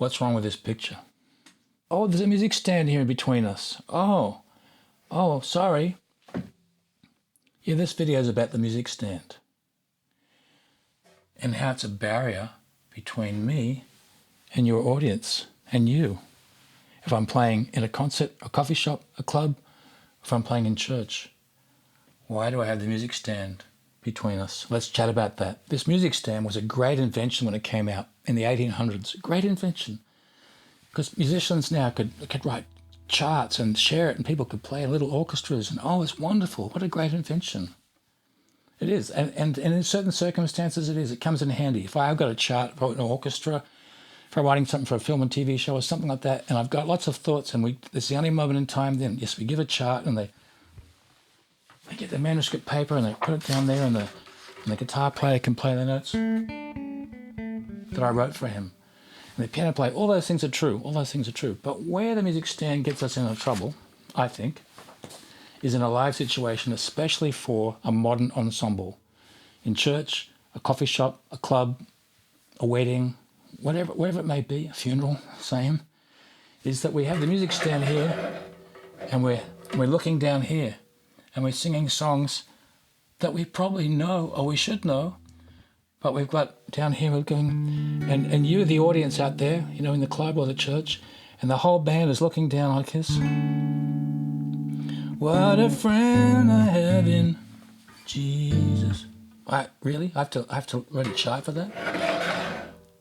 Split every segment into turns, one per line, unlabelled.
What's wrong with this picture? Oh, there's a music stand here in between us. Oh, sorry. Yeah, this video is about the music stand and how it's a barrier between me and your audience and you. If I'm playing in a concert, a coffee shop, a club, if I'm playing in church, why do I have the music stand between us? Let's chat about that. This music stand was a great invention when it came out in the 1800s. Great invention. Because musicians now could write charts and share it, and people could play in little orchestras, and it's wonderful. What a great invention. It is, and in certain circumstances it is. It comes in handy. If I've got a chart for an orchestra, if I'm writing something for a film and TV show or something like that, and I've got lots of thoughts, and it's the only moment in time then, yes, we give a chart, and they get the manuscript paper, and they put it down there, and the guitar player can play the notes that I wrote for him. And the piano player, all those things are true. All those things are true. But where the music stand gets us into trouble, I think, is in a live situation, especially for a modern ensemble. In church, a coffee shop, a club, a wedding, wherever it may be, a funeral, same, is that we have the music stand here and we're looking down here and we're singing songs that we probably know or we should know, but we've got down here, we're going, and you, the audience out there, in the club or the church, and the whole band is looking down like this. What a friend I have in Jesus. Really? I have to really chart for that?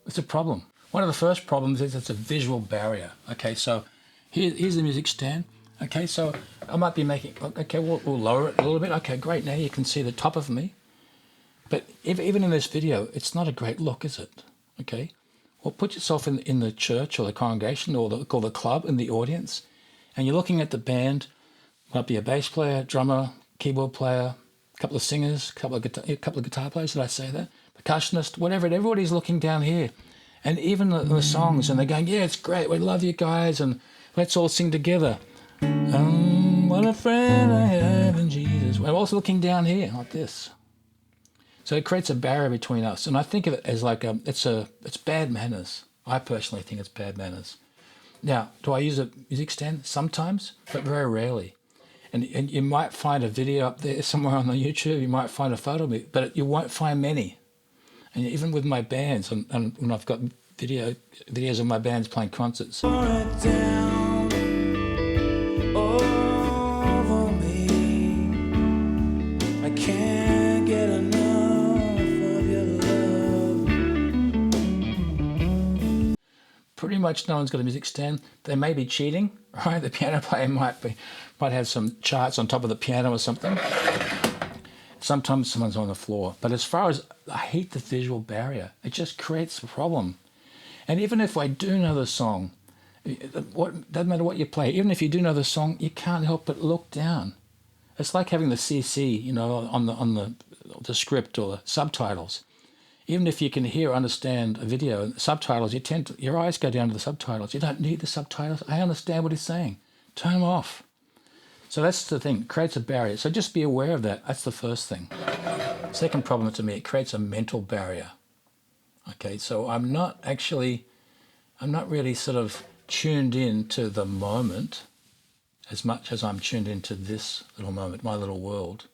It's a problem. One of the first problems is it's a visual barrier. Okay, so here's the music stand. Okay, so I might be making, okay, we'll lower it a little bit. Okay, great, now you can see the top of me. But even in this video, it's not a great look, is it? Okay, well, put yourself in the church or the congregation or the club in the audience, and you're looking at the band. Might be a bass player, drummer, keyboard player, a couple of singers, a couple of guitar players, did I say that? Percussionist, whatever, everybody's looking down here. And even the songs, and they're going, yeah, it's great, we love you guys, and let's all sing together. What a friend I have in Jesus. We're also looking down here, like this. So it creates a barrier between us. And I think of it as like, it's bad manners. I personally think it's bad manners. Now, do I use a music stand? Sometimes, but very rarely. And you might find a video up there somewhere on the YouTube, you might find a photo of me, but you won't find many. And even with my bands, and when I've got videos of my bands playing concerts. Pretty much no one's got a music stand. They may be cheating, right? The piano player might have some charts on top of the piano or something. Sometimes someone's on the floor. But as far as, I hate the visual barrier. It just creates a problem. And even if I do know the song, doesn't matter what you play, even if you do know the song, you can't help but look down. It's like having the CC, on the script or the subtitles. Even if you can hear or understand a video, subtitles, your eyes go down to the subtitles. You don't need the subtitles. I understand what he's saying. Turn them off. So that's the thing. It creates a barrier. So just be aware of that. That's the first thing. Second problem to me, it creates a mental barrier. Okay, so I'm not really sort of tuned in to the moment as much as I'm tuned into this little moment, my little world.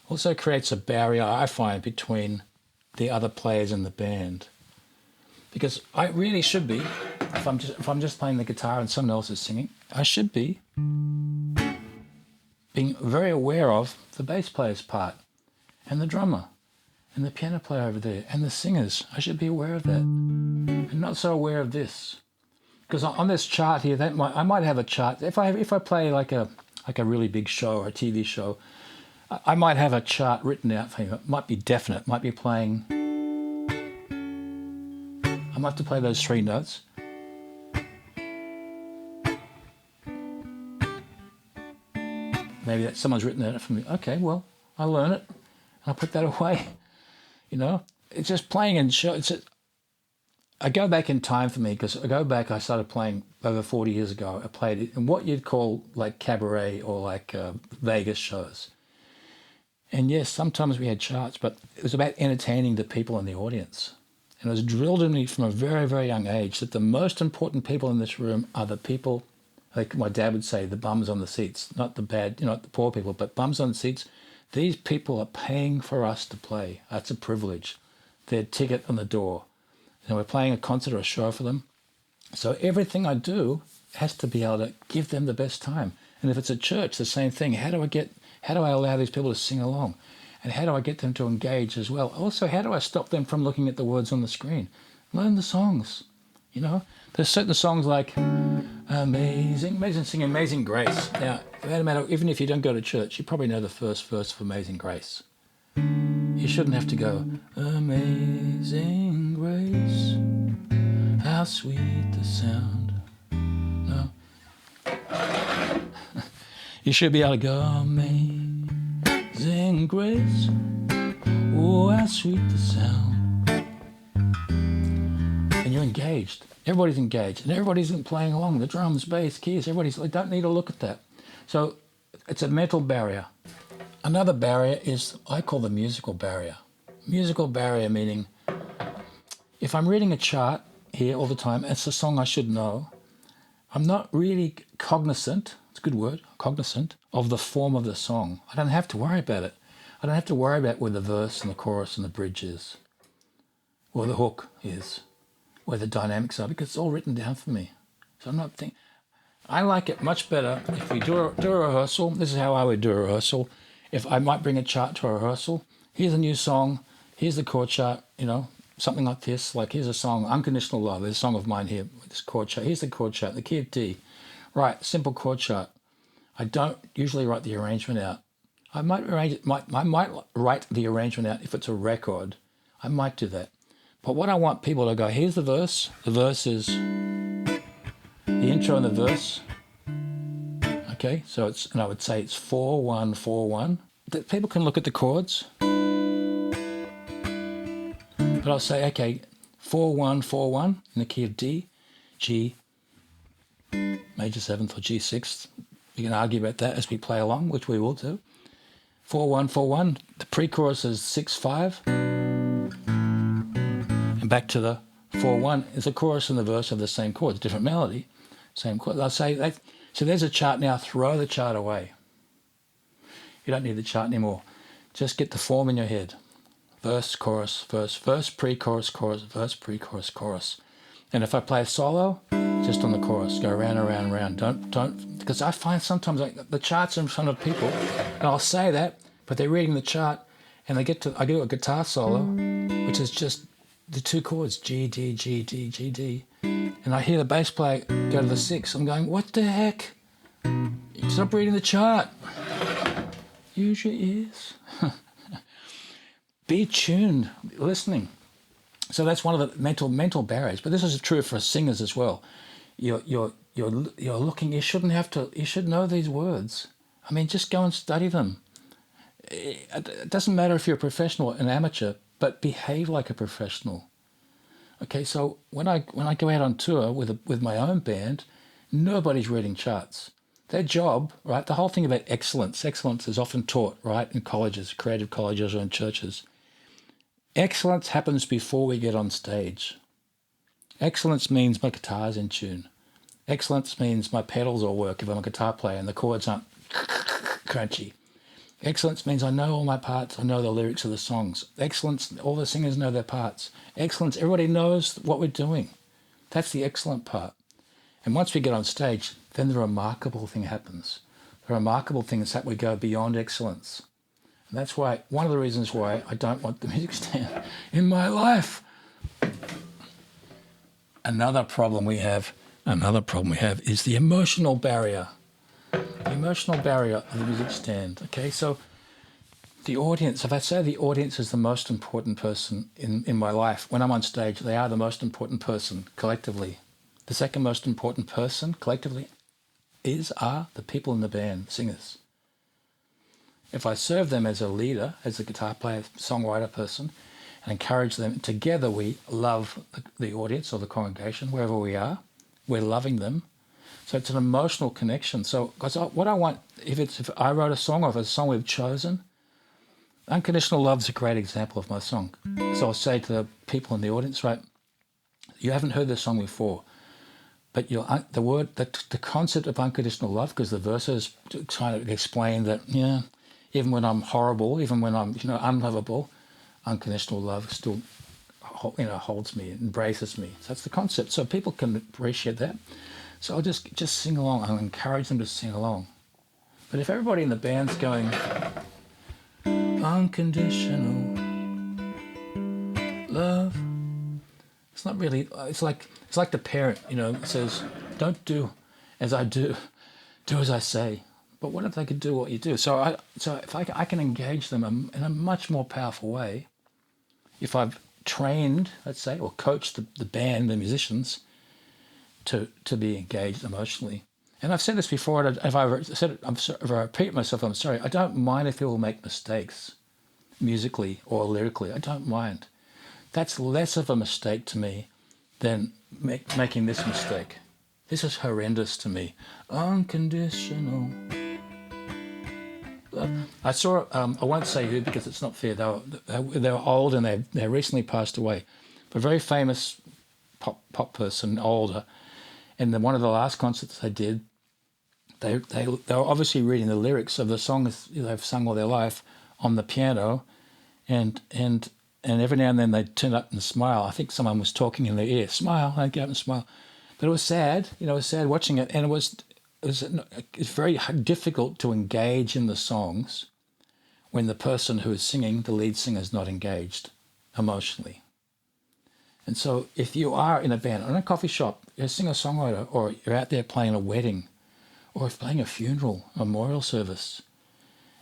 Also creates a barrier, I find, between the other players in the band, because I really should be, if I'm just playing the guitar and someone else is singing, I should be being very aware of the bass player's part and the drummer and the piano player over there and the singers. I should be aware of that and not so aware of this, because on this chart here, I might have a chart. If I play like a really big show or a TV show, I might have a chart written out for you. It might be definite. Might be playing. I might have to play those three notes. Maybe someone's written that for me. Okay, well, I learn it. I'll put that away. It's just playing and show. I go back in time for me, because I started playing over 40 years ago. I played in what you'd call like cabaret or like Vegas shows. And yes, sometimes we had charts, but it was about entertaining the people in the audience. And it was drilled in me from a very, very young age that the most important people in this room are the people, like my dad would say, the bums on the seats, not the bad, not the poor people, but bums on the seats. These people are paying for us to play. That's a privilege. Their ticket on the door. And we're playing a concert or a show for them. So everything I do has to be able to give them the best time. And if it's a church, the same thing. How do I allow these people to sing along? And how do I get them to engage as well? Also, how do I stop them from looking at the words on the screen? Learn the songs. You know, there's certain songs like Amazing, sing Amazing Grace. Now, no matter, even if you don't go to church, you probably know the first verse of Amazing Grace. You shouldn't have to go, Amazing Grace, how sweet the sound. No. You should be able to go, Amazing Grace, oh, how sweet the sound. And you're engaged. Everybody's engaged. And everybody's playing along. The drums, bass, keys, they don't need to look at that. So it's a mental barrier. Another barrier is, I call the musical barrier. Musical barrier meaning, if I'm reading a chart here all the time, it's a song I should know, I'm not really cognizant, it's a good word, cognizant, of the form of the song. I don't have to worry about it. I don't have to worry about where the verse and the chorus and the bridge is, where the hook is, where the dynamics are, because it's all written down for me. So I'm not thinking. I like it much better if we do a rehearsal. This is how I would do a rehearsal. If I might bring a chart to a rehearsal, here's a new song, here's the chord chart, something like this. Like here's a song, Unconditional Love. There's a song of mine here, this chord chart. Here's the chord chart, the key of D. Right, simple chord chart. I don't usually write the arrangement out. I might write the arrangement out if it's a record. I might do that. But what I want people to go, here's the verse. The verse is the intro and the verse. Okay, so I would say it's 4-1, 4-1. That people can look at the chords. But I'll say, okay, 4-1, 4-1 in the key of D, G, major 7th or G 6th. We can argue about that as we play along, which we will do. 4-1, 4-1. The pre-chorus is 6-5. And back to the 4-1 is the chorus and the verse of the same chords, different melody, same chord. I'll say that. So there's a chart now. Throw the chart away. You don't need the chart anymore. Just get the form in your head. Verse, chorus, verse, pre-chorus, chorus, verse, pre-chorus, chorus. And if I play a solo, just on the chorus, go round and round and round. Don't, because I find sometimes the charts are in front of people, and I'll say that, but they're reading the chart, and I do a guitar solo, which is just the two chords, G, D, G, D, G, D. And I hear the bass player go to the 6. I'm going, what the heck? Stop reading the chart. Use your ears. Be tuned, listening. So that's one of the mental barriers. But this is true for singers as well. You're looking. You should know these words. I mean, just go and study them. It doesn't matter if you're a professional or an amateur, but behave like a professional. Okay, so when I go out on tour with my own band, nobody's reading charts. Their job, right? The whole thing about excellence is often taught, right, in colleges, creative colleges or in churches. Excellence happens before we get on stage. Excellence means my guitar's in tune. Excellence means my pedals all work if I'm a guitar player and the chords aren't crunchy. Excellence means I know all my parts, I know the lyrics of the songs. Excellence, all the singers know their parts. Excellence, everybody knows what we're doing. That's the excellent part. And once we get on stage, then the remarkable thing happens. The remarkable thing is that we go beyond excellence. And that's why, one of the reasons why I don't want the music stand in my life. Another problem we have is the emotional barrier. The emotional barrier of the music stand. Okay, so the audience, if I say the audience is the most important person in my life, when I'm on stage, they are the most important person collectively. The second most important person collectively are the people in the band, the singers. If I serve them as a leader, as a guitar player, songwriter person, and encourage them, together we love the audience or the congregation, wherever we are, we're loving them. So it's an emotional connection. So, because what I want, if I wrote a song or if it's a song we've chosen, Unconditional Love's a great example of my song. So I'll say to the people in the audience, right, you haven't heard this song before, but the concept of unconditional love, because the verses kind of explain that, yeah, even when I'm horrible, even when I'm, unlovable, unconditional love still, holds me, embraces me. So that's the concept. So people can appreciate that. So I'll just sing along. I'll encourage them to sing along. But if everybody in the band's going, unconditional love, it's not really, it's like the parent, says, don't do as I do, do as I say. But what if they could do what you do? So if I can engage them in a much more powerful way, if I've trained, let's say, or coached the band, the musicians, to be engaged emotionally. And I've said this before, and if I repeat myself, I'm sorry. I don't mind if people make mistakes, musically or lyrically. I don't mind. That's less of a mistake to me than making this mistake. This is horrendous to me. Unconditional love. I saw, I won't say who because it's not fair. They were old and they recently passed away. A very famous pop person, older. And then one of the last concerts they did, they were obviously reading the lyrics of the songs they've sung all their life on the piano, and every now and then they'd turn up and smile. I think someone was talking in their ear. Smile, I'd go up and smile. But it was sad, it was sad watching it, and it's very difficult to engage in the songs when the person who is singing, the lead singer, is not engaged emotionally. And so if you are in a band, or in a coffee shop, you're a singer-songwriter, or you're out there playing a wedding, or playing a funeral, a memorial service,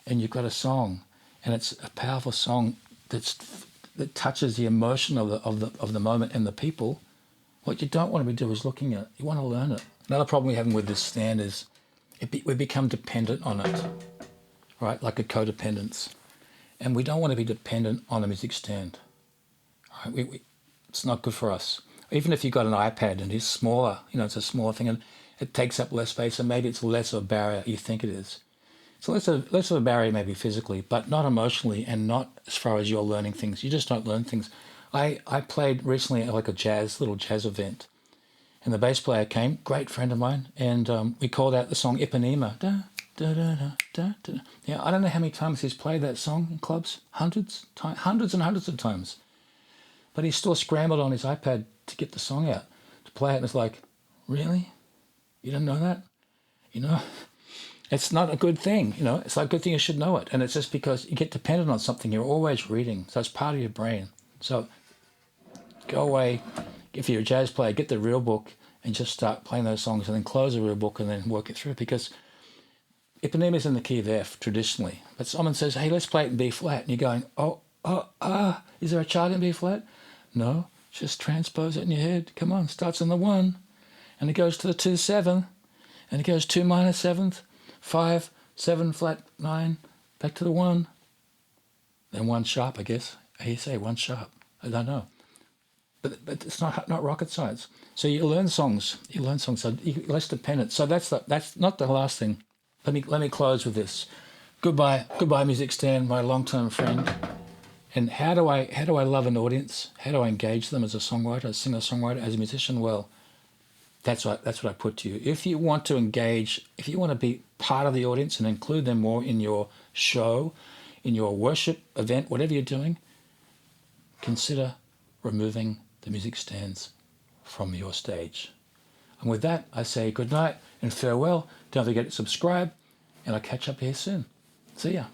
and you've got a song, and it's a powerful song that touches the emotion of the moment and the people, what you don't want to do is looking at it. You want to learn it. Another problem we're having with this stand is we become dependent on it, right? Like a codependence. And we don't want to be dependent on a music stand. Right? It's not good for us. Even if you've got an iPad and it's smaller, it's a smaller thing and it takes up less space and maybe it's less of a barrier you think it is. So less of a barrier maybe physically, but not emotionally and not as far as you're learning things. You just don't learn things. I played recently at like a little jazz event, and the bass player came, great friend of mine, and we called out the song Ipanema. Da, da, da, da, da, da. Yeah, I don't know how many times he's played that song in clubs, hundreds and hundreds of times. But he still scrambled on his iPad to get the song out, to play it, and it's like, really? You didn't know that? It's not a good thing, It's not a good thing, you should know it. And it's just because you get dependent on something, you're always reading. So it's part of your brain. So go away. If you're a jazz player, get the real book and just start playing those songs and then close the real book and then work it through. Because Ipanema is in the key of F traditionally. But someone says, hey, let's play it in B flat. And you're going, is there a chart in B flat? No, just transpose it in your head. Come on, starts on the 1. And it goes to the 2-7. And it goes 2 minor 7th. 5, 7 flat 9, back to the 1, then 1 sharp, I guess. How you say 1 sharp? I don't know, but it's not rocket science. So you learn songs. So you're less dependent. So that's not the last thing. Let me close with this. Goodbye, music stand, my long-term friend. And how do I love an audience? How do I engage them as a songwriter, a singer-songwriter, as a musician? Well, that's what I put to you. If you want to engage, if you want to be part of the audience and include them more in your show, in your worship event, whatever you're doing, consider removing the music stands from your stage. And with that, I say good night and farewell. Don't forget to subscribe, and I'll catch up here soon. See ya.